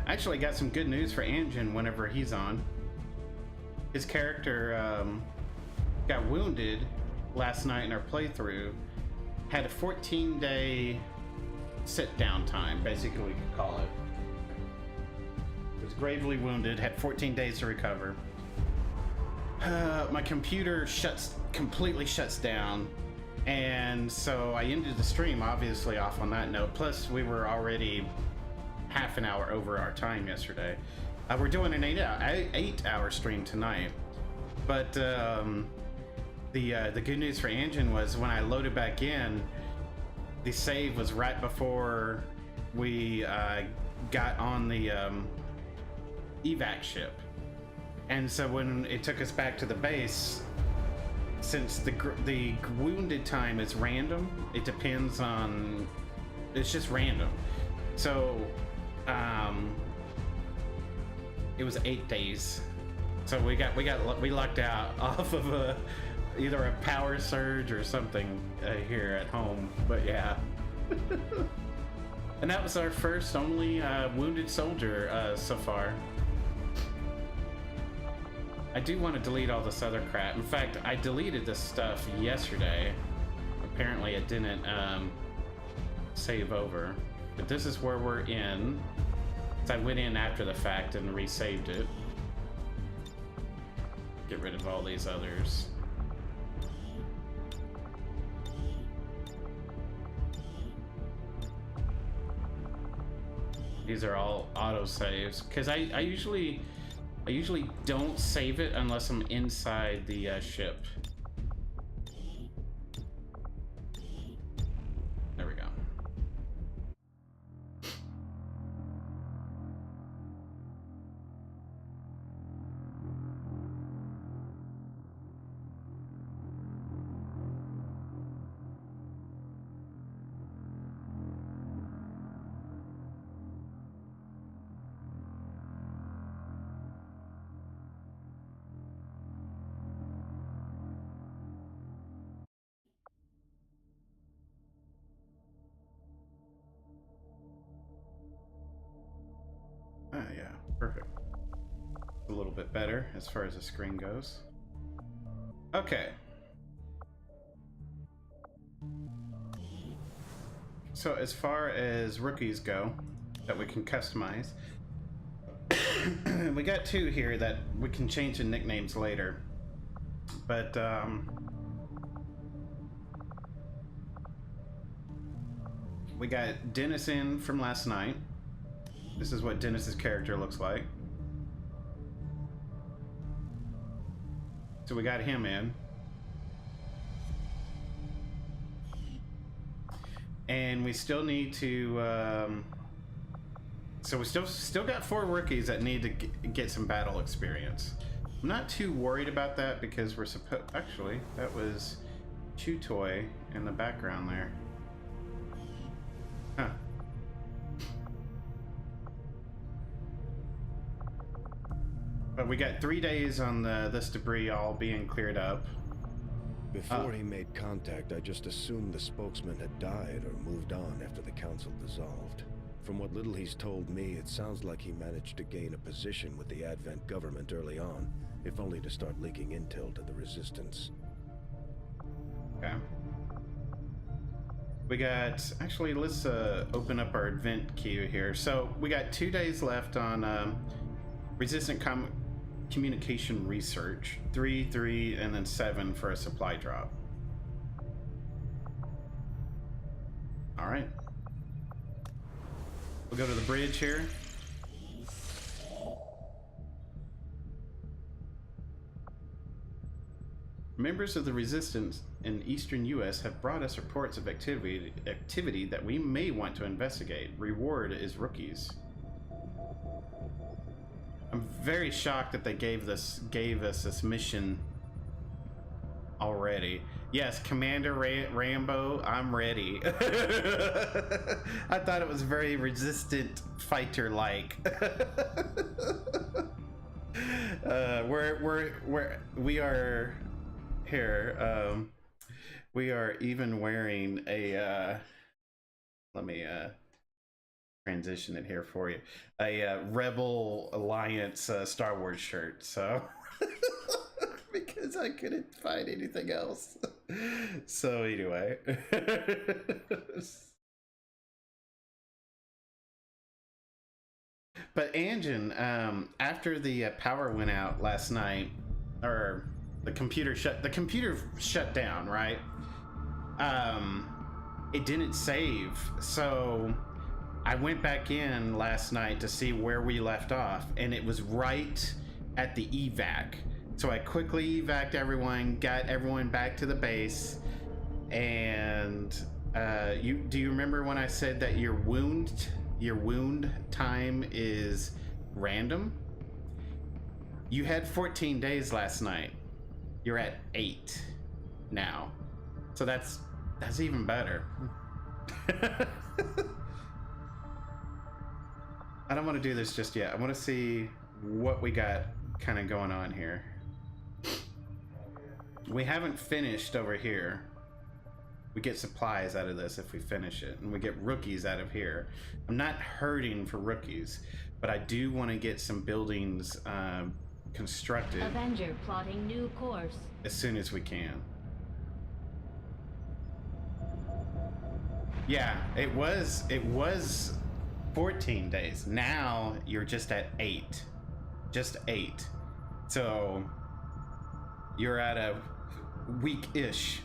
Actually got some good news for Anjin whenever he's on. His character got wounded last night in our playthrough. Had a 14-day sit-down time, basically we could call it. Was gravely wounded, had 14 days to recover. My computer completely shuts down, and so I ended the stream obviously off on that note. Plus we were already half an hour over our time yesterday. We're doing an 8-hour stream tonight, but the good news for Anjin was when I loaded back in, the save was right before we got on the evac ship. And so when it took us back to the base, since the wounded time is random, it depends on, it's just random. So it was 8 days. So we lucked out off of either a power surge or something here at home. But yeah. And that was our first only wounded soldier so far. I do want to delete all this other crap. In fact, I deleted this stuff yesterday. Apparently it didn't save over. But this is where we're in. So I went in after the fact and resaved it. Get rid of all these others. These are all auto saves because I usually don't save it unless I'm inside the ship. There we go. Yeah, perfect. A little bit better as far as the screen goes. Okay. So as far as rookies go that we can customize, we got 2 here that we can change the nicknames later. But we got Dennis in from last night. This is what Dennis's character looks like. So we got him in. And we still need to so we still got 4 rookies that need to get some battle experience. I'm not too worried about that because we're actually, that was Chew Toy in the background there. Huh. But we got 3 days on this debris all being cleared up. Before he made contact, I just assumed the spokesman had died or moved on after the council dissolved. From what little he's told me, it sounds like he managed to gain a position with the Advent government early on, if only to start leaking intel to the Resistance. Okay. We got, actually, let's open up our event queue here. So we got 2 days left on Resistant Communication Research, 3, and then 7 for a supply drop. All right. We'll go to the bridge here. Members of the Resistance in eastern U.S. have brought us reports of activity that we may want to investigate. Reward is rookies. I'm very shocked that they gave us this mission already. Yes, Commander Rambo, I'm ready. I thought it was very resistant fighter-like. We are here. We are even wearing a. Let me transition it here for you. A Rebel Alliance Star Wars shirt. So because I couldn't find anything else. So anyway. But Anjin, after the power went out last night, or the computer shut down, right? It didn't save, so I went back in last night to see where we left off, and it was right at the evac. So I quickly evac'd everyone, got everyone back to the base, and do you remember when I said that your wound time is random? You had 14 days last night. You're at 8 now. So that's even better. I don't want to do this just yet. I want to see what we got kind of going on here. We haven't finished over here. We get supplies out of this if we finish it, and we get rookies out of here. I'm not hurting for rookies, but I do want to get some buildings constructed. Avenger plotting new course. As soon as we can. Yeah, it was 14 days. Now you're just at 8. Just 8. So you're at a week-ish.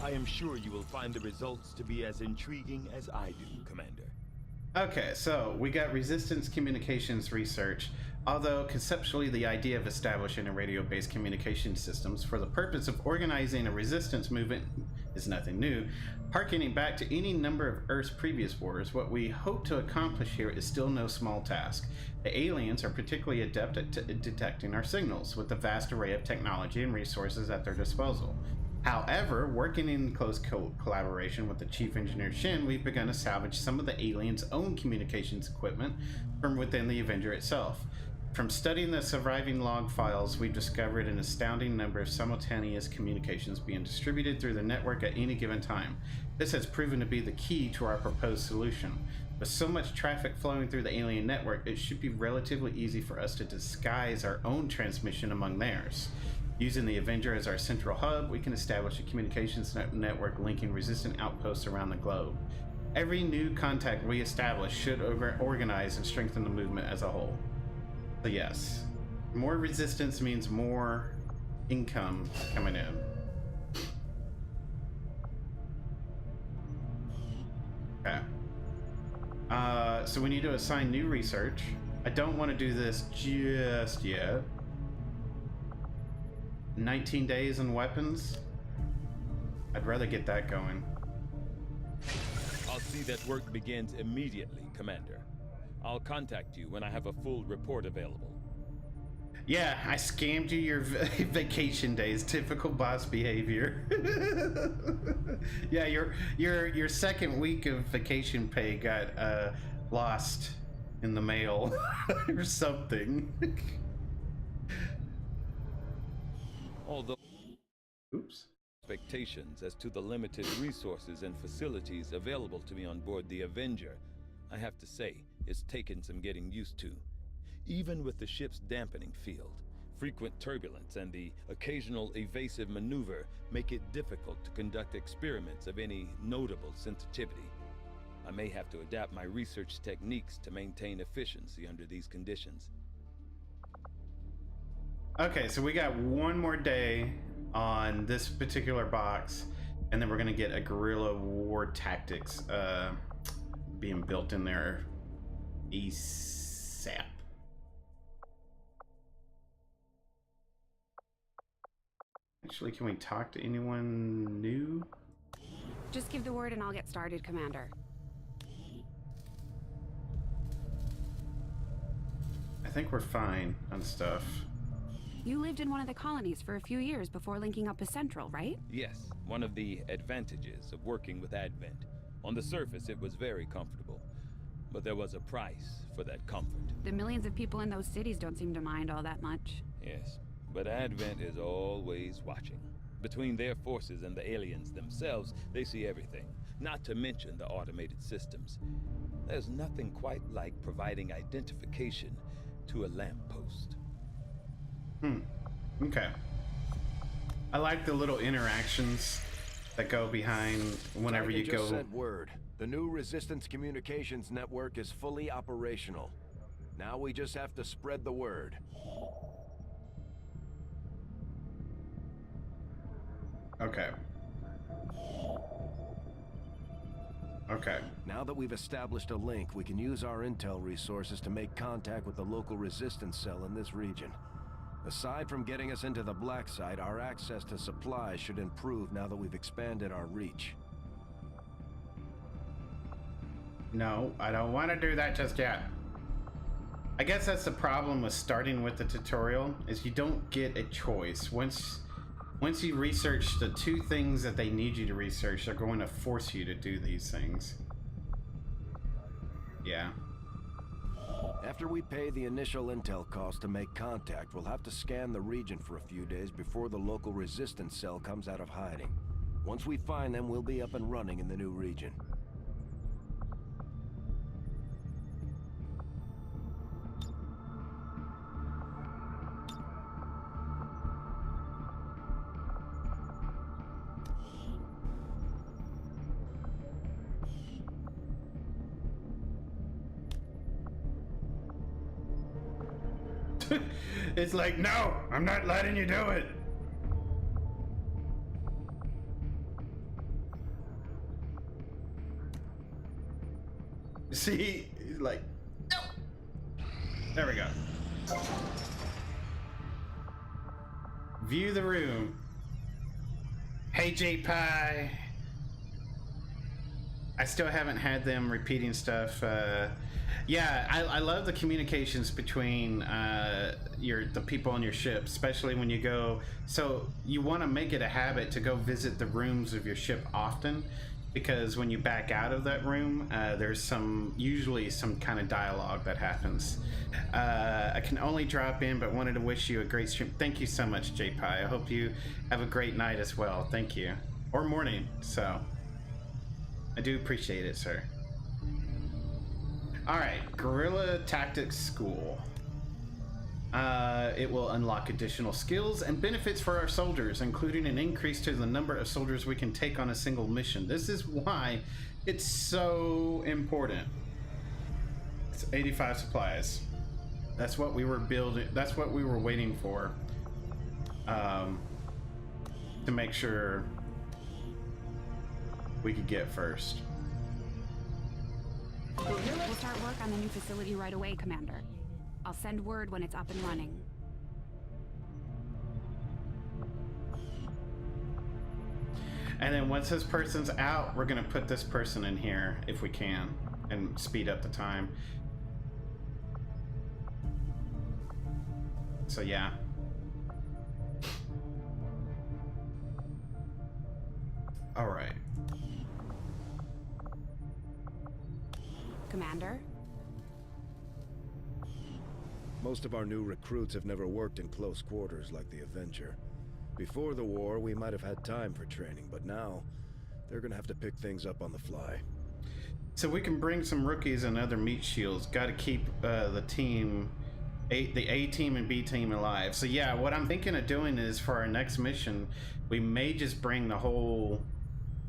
I am sure you will find the results to be as intriguing as I do, Commander. Okay, so we got resistance communications research. Although conceptually the idea of establishing a radio-based communication systems for the purpose of organizing a resistance movement is nothing new, harkening back to any number of Earth's previous wars, what we hope to accomplish here is still no small task. The aliens are particularly adept at detecting our signals, with a vast array of technology and resources at their disposal. However, working in close collaboration with the Chief Engineer Shin, we've begun to salvage some of the aliens' own communications equipment from within the Avenger itself. From studying the surviving log files, we've discovered an astounding number of simultaneous communications being distributed through the network at any given time. This has proven to be the key to our proposed solution. With so much traffic flowing through the alien network, it should be relatively easy for us to disguise our own transmission among theirs. Using the Avenger as our central hub, we can establish a communications network linking resistant outposts around the globe. Every new contact we establish should organize and strengthen the movement as a whole. So yes, more resistance means more income coming in. Okay. So we need to assign new research. I don't want to do this just yet. 19 days on weapons. I'd rather get that going. I'll see that work begins immediately, Commander. I'll contact you when I have a full report available. Yeah, I scammed you your vacation days. Typical boss behavior. Yeah, your second week of vacation pay got lost in the mail or something. Although Oops. expectations as to the limited resources and facilities available to me on board the Avenger, I have to say, it's taken some getting used to. Even with the ship's dampening field, frequent turbulence and the occasional evasive maneuver make it difficult to conduct experiments of any notable sensitivity. I may have to adapt my research techniques to maintain efficiency under these conditions. Okay, so we got one more day on this particular box, and then we're gonna get a guerrilla war tactics being built in there ASAP. Actually, can we talk to anyone new? Just give the word and I'll get started, Commander. I think we're fine on stuff. You lived in one of the colonies for a few years before linking up with Central, right? Yes, one of the advantages of working with Advent. On the surface, it was very comfortable, but there was a price for that comfort. The millions of people in those cities don't seem to mind all that much. Yes, But Advent is always watching. Between their forces and the aliens themselves, they see everything, not to mention the automated systems. There's nothing quite like providing identification to a lamppost. Okay. I like the little interactions that go behind whenever you Target just go. sent word. The new Resistance communications network is fully operational. Now we just have to spread the word. Okay. Okay. Now that we've established a link, we can use our intel resources to make contact with the local resistance cell in this region. Aside from getting us into the black site, our access to supplies should improve now that we've expanded our reach. No, I don't want to do that just yet. I guess that's the problem with starting with the tutorial, is you don't get a choice. Once you research the 2 things that they need you to research, they're going to force you to do these things. Yeah. After we pay the initial intel cost to make contact, we'll have to scan the region for a few days before the local resistance cell comes out of hiding. Once we find them, we'll be up and running in the new region. It's like, no, I'm not letting you do it. See, he's like, no. There we go. View the room. Hey, J-Pie. I still haven't had them repeating stuff. Yeah, I love the communications between the people on your ship, especially when you go. So you want to make it a habit to go visit the rooms of your ship often, because when you back out of that room, there's usually some kind of dialogue that happens. I can only drop in, but wanted to wish you a great stream. Thank you so much, J-Pie. I hope you have a great night as well. Thank you, or morning. So I do appreciate it, sir. All right, Guerrilla Tactics School. It will unlock additional skills and benefits for our soldiers, including an increase to the number of soldiers we can take on a single mission. This is why it's so important. It's 85 supplies. That's what we were building. That's what we were waiting for. To make sure we could get first. We'll start work on the new facility right away, Commander. I'll send word when it's up and running. And then once this person's out, we're gonna put this person in here if we can and speed up the time. So yeah. All right. Commander? Most of our new recruits have never worked in close quarters like the Avenger. Before the war, we might have had time for training, but now they're gonna have to pick things up on the fly. So we can bring some rookies and other meat shields. Got to keep the team, the A team and B team alive. So yeah, what I'm thinking of doing is for our next mission, we may just bring the whole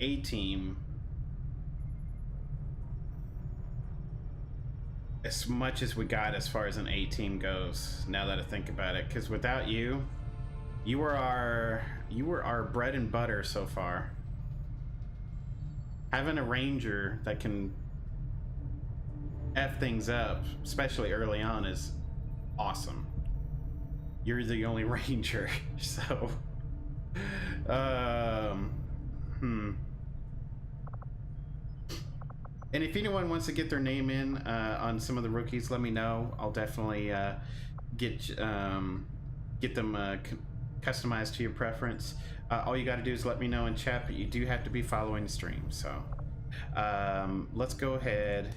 A team, as much as we got as far as an A team goes. Now that I think about it, because without you, you were our bread and butter so far. Having a ranger that can F things up, especially early on, is awesome. You're the only ranger, so And if anyone wants to get their name in on some of the rookies, let me know. I'll definitely get them customized to your preference. All you got to do is let me know in chat, but you do have to be following the stream. So let's go ahead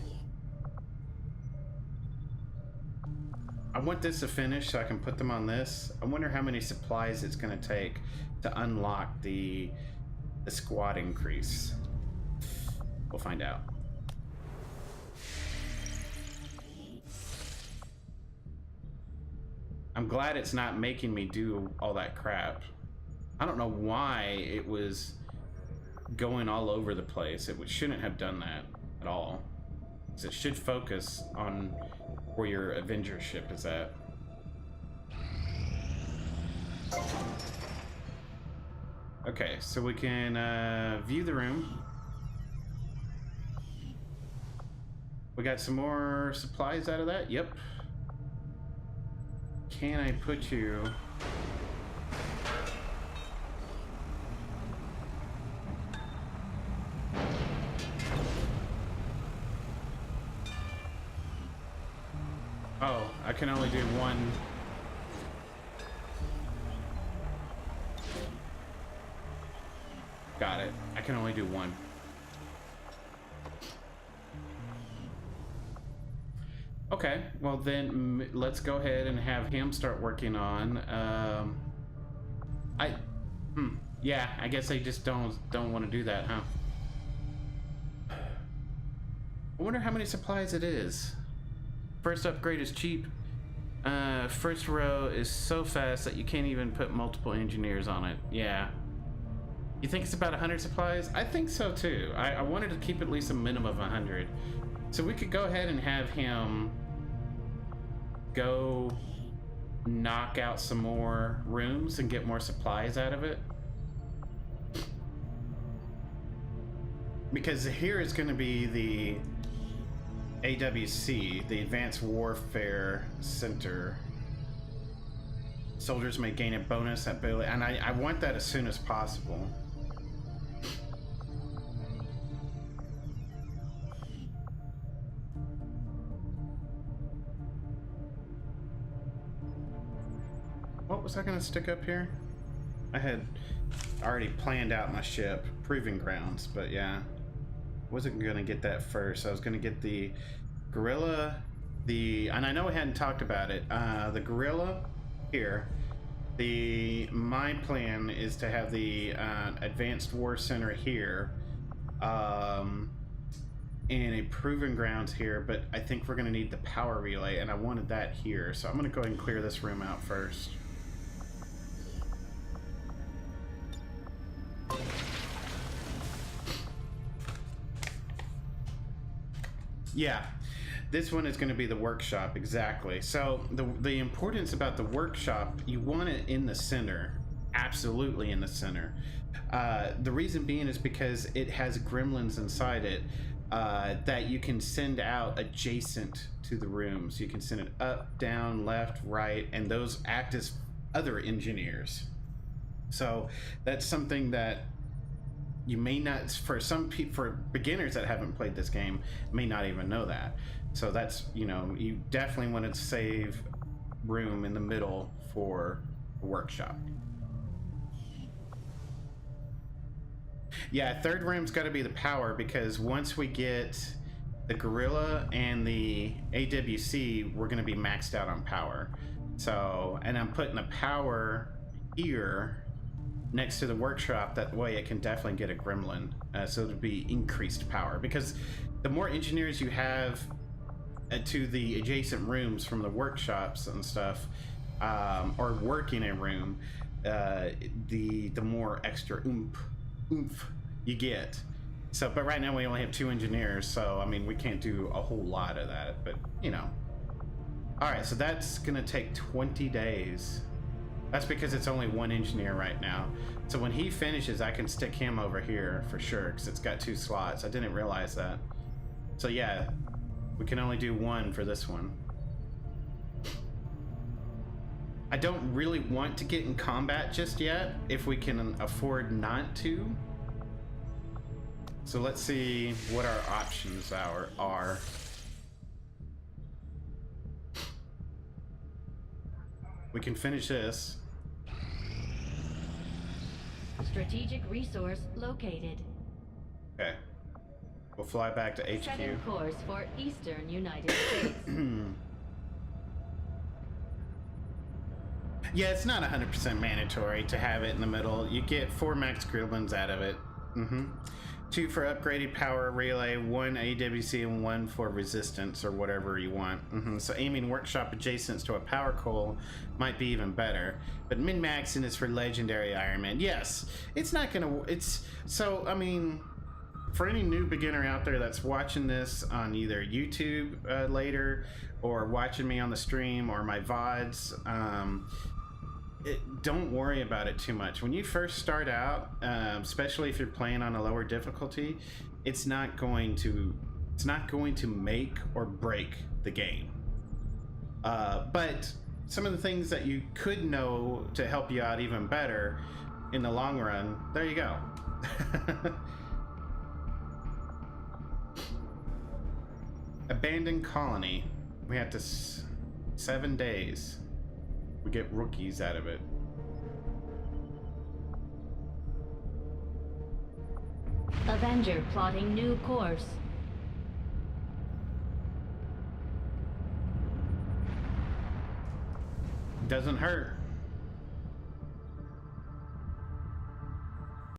I want this to finish so I can put them on this. I wonder how many supplies it's going to take to unlock the squad increase. We'll find out. I'm glad it's not making me do all that crap. I don't know why it was going all over the place. It shouldn't have done that at all. So it should focus on where your Avenger ship is at. Okay, so we can view the room. We got some more supplies out of that? Yep. Can I put you... Oh, I can only do one. Got it. I can only do one. Okay, well then let's go ahead and have him start working on. Yeah, I guess they just don't want to do that, huh? I wonder how many supplies it is. First upgrade is cheap. First row is so fast that you can't even put multiple engineers on it. Yeah. You think it's about 100 supplies? I think so too. I wanted to keep at least a minimum of 100. So we could go ahead and have him go knock out some more rooms and get more supplies out of it. Because here is going to be the AWC, the Advanced Warfare Center. Soldiers may gain a bonus ability, and I want that as soon as possible. What was I going to stick up here? I had already planned out my ship, Proving Grounds, but yeah. Wasn't going to get that first. I was going to get the Gorilla, and I know we hadn't talked about it, the Gorilla here. My plan is to have the Advanced War Center here, and a Proving Grounds here, but I think we're going to need the power relay, and I wanted that here, so I'm going to go ahead and clear this room out first. Yeah, this one is going to be the workshop, exactly. So the importance about the workshop, you want it in the center, absolutely in the center. The reason being is because it has gremlins inside it that you can send out adjacent to the rooms. You can send it up, down, left, right, and those act as other engineers. So that's something that you may not, for some people, for beginners that haven't played this game, may not even know that. So that's, you definitely want to save room in the middle for a workshop. Yeah, third room's got to be the power, because once we get the Gorilla and the AWC, we're going to be maxed out on power. So, and I'm putting the power here next to the workshop, that way it can definitely get a gremlin, so it'll be increased power, because the more engineers you have to the adjacent rooms from the workshops and stuff, or working a room, the more extra oomph you get. So, but right now we only have 2 engineers, so I mean we can't do a whole lot of that, but all right, so that's gonna take 20 days. That's because it's only 1 engineer right now. So when he finishes, I can stick him over here for sure, because it's got 2 slots. I didn't realize that. So yeah, we can only do 1 for this one. I don't really want to get in combat just yet, if we can afford not to. So let's see what our options are. We can finish this. Strategic resource located. Okay. We'll fly back to HQ. Setting course for Eastern United States. Yeah, it's not 100% mandatory to have it in the middle. You get 4 max gremlins out of it. 2 for upgraded power relay, 1 AWC, and 1 for resistance or whatever you want. So aiming workshop adjacent to a power coal might be even better. But min-maxing is for legendary Iron Man. Yes, it's not gonna. It's so. I mean, for any new beginner out there that's watching this on either YouTube later or watching me on the stream or my VODs. Don't worry about it too much. When you first start out, especially if you're playing on a lower difficulty, it's not going to make or break the game. But some of the things that you could know to help you out even better in the long run, there you go. Abandoned colony. We have to 7 days. We get rookies out of it. Avenger plotting new course. Doesn't hurt.